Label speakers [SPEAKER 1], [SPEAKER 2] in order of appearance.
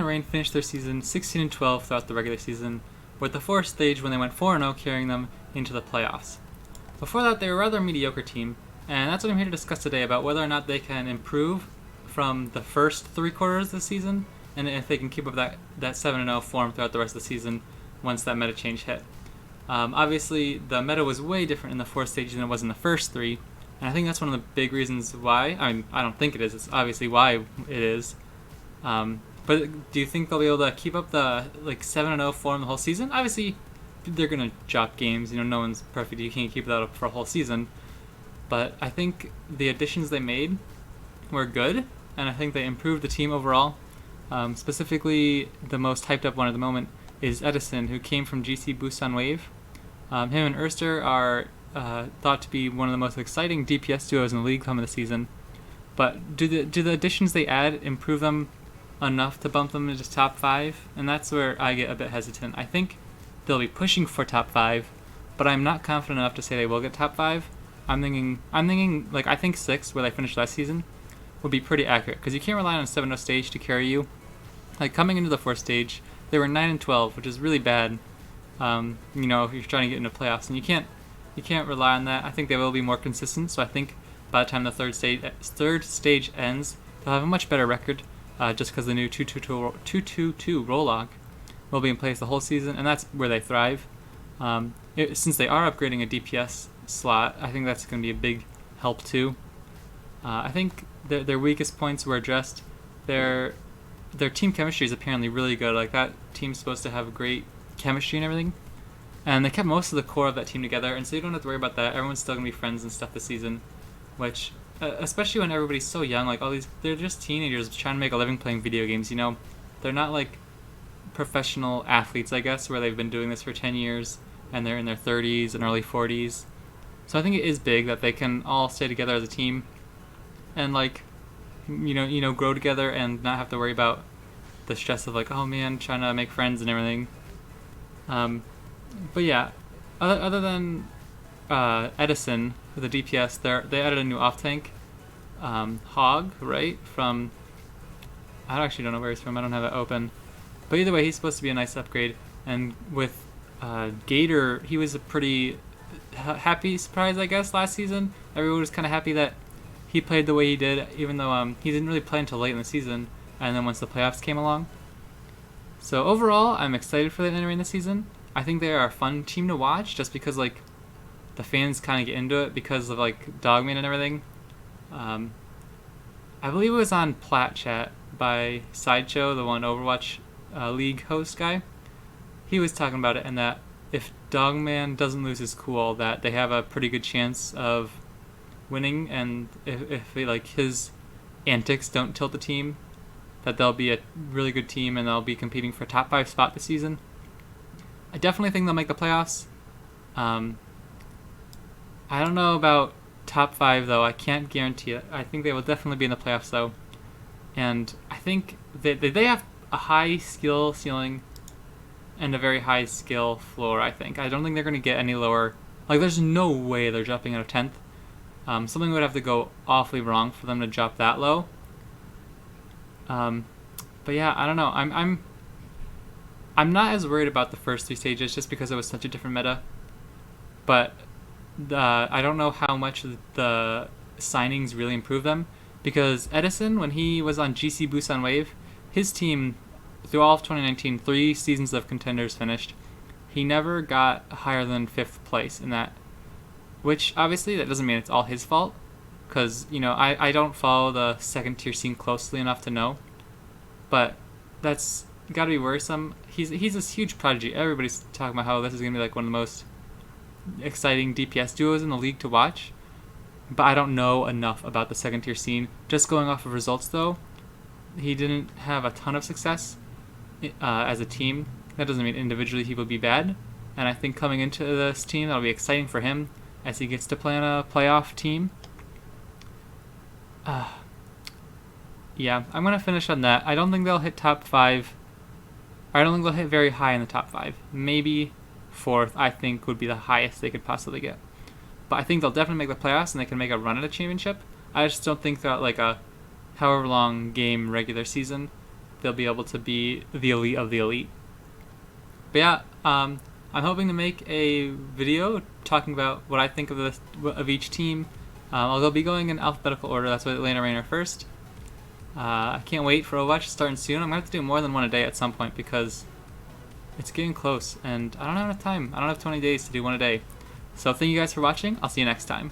[SPEAKER 1] Reign finished their season 16-12 throughout the regular season, with the fourth stage when they went 4-0 carrying them into the playoffs. Before that, they were a rather mediocre team, and that's what I'm here to discuss today about whether or not they can improve from the first three quarters of the season, and if they can keep up that 7-0 form throughout the rest of the season once that meta change hit. Obviously, the meta was way different in the fourth stage than it was in the first three, and I think that's one of the big reasons why. I mean, I don't think it is. It's obviously why it is. But do you think they'll be able to keep up the 7-0 form the whole season? Obviously, they're gonna drop games. No one's perfect. You can't keep that up for a whole season. But I think the additions they made were good, and I think they improved the team overall. Specifically, the most hyped up one at the moment is Edison, who came from GC Busan Wave. Him and Erster are thought to be one of the most exciting DPS duos in the league coming this season. But do the additions they add improve them enough to bump them into top 5? And that's where I get a bit hesitant. I think they'll be pushing for top 5, but I'm not confident enough to say they will get top 5. I'm thinking I think 6, where they finished last season, would be pretty accurate, because you can't rely on a 7-0 stage to carry you. Coming into the fourth stage, they were 9-12, which is really bad. If you're trying to get into playoffs, and you can't rely on that. I think they will be more consistent. So I think by the time the third stage ends, they'll have a much better record, just because the new 2-2-2 roll log will be in place the whole season, and that's where they thrive. Since they are upgrading a DPS slot, I think that's going to be a big help too. I think their weakest points were addressed. Their team chemistry is apparently really good. That team's supposed to have great chemistry and everything, and they kept most of the core of that team together, and so you don't have to worry about that. Everyone's still going to be friends and stuff this season, which, especially when everybody's so young, they're just teenagers trying to make a living playing video games. They're not professional athletes, I guess, where they've been doing this for 10 years and they're in their 30s and early 40s. So I think it is big that they can all stay together as a team and grow together and not have to worry about the stress of oh man, trying to make friends and everything. But yeah, other than Edison with the DPS, they added a new off tank, Hog, right? I actually don't know where he's from. I don't have it open. But either way, he's supposed to be a nice upgrade. And with Gator, he was a pretty happy surprise, I guess, last season. Everyone was kind of happy that he played the way he did, even though he didn't really play until late in the season, and then once the playoffs came along. So overall, I'm excited for them entering the season. I think they are a fun team to watch, just because the fans kind of get into it because of Dogman and everything. I believe it was on Plat Chat by Sideshow, the one Overwatch League host guy. He was talking about it, and that if Dogman doesn't lose his cool, that they have a pretty good chance of winning, and if his antics don't tilt the team, that they'll be a really good team and they'll be competing for a top 5 spot this season. I definitely think they'll make the playoffs. I don't know about top 5 though. I can't guarantee it. I think they will definitely be in the playoffs though, and I think they have a high skill ceiling and a very high skill floor. I don't think they're going to get any lower. There's no way they're dropping out of 10th. Something would have to go awfully wrong for them to drop that low. But yeah, I don't know. I'm not as worried about the first 3 stages just because it was such a different meta. But I don't know how much the signings really improve them, because Edison, when he was on GC Busan Wave, his team, through all of 2019, 3 seasons of contenders finished, he never got higher than 5th place in that. Which, obviously, that doesn't mean it's all his fault, because, I don't follow the second tier scene closely enough to know. But that's got to be worrisome. He's this huge prodigy. Everybody's talking about how this is going to be one of the most exciting DPS duos in the league to watch. But I don't know enough about the second tier scene. Just going off of results, though, he didn't have a ton of success as a team. That doesn't mean individually he will be bad. And I think coming into this team, that'll be exciting for him as he gets to play on a playoff team. Yeah, I'm going to finish on that. I don't think they'll hit top 5. I don't think they'll hit very high in the top 5. Maybe 4th, I think, would be the highest they could possibly get. But I think they'll definitely make the playoffs and they can make a run at a championship. I just don't think that a however long game regular season they'll be able to be the elite of the elite. But yeah, I'm hoping to make a video talking about what I think of each team. I'll be going in alphabetical order. That's why Atlanta Reign are first. I can't wait for Overwatch starting soon. I'm going to have to do more than one a day at some point because it's getting close and I don't have enough time. I don't have 20 days to do one a day. So thank you guys for watching. I'll see you next time.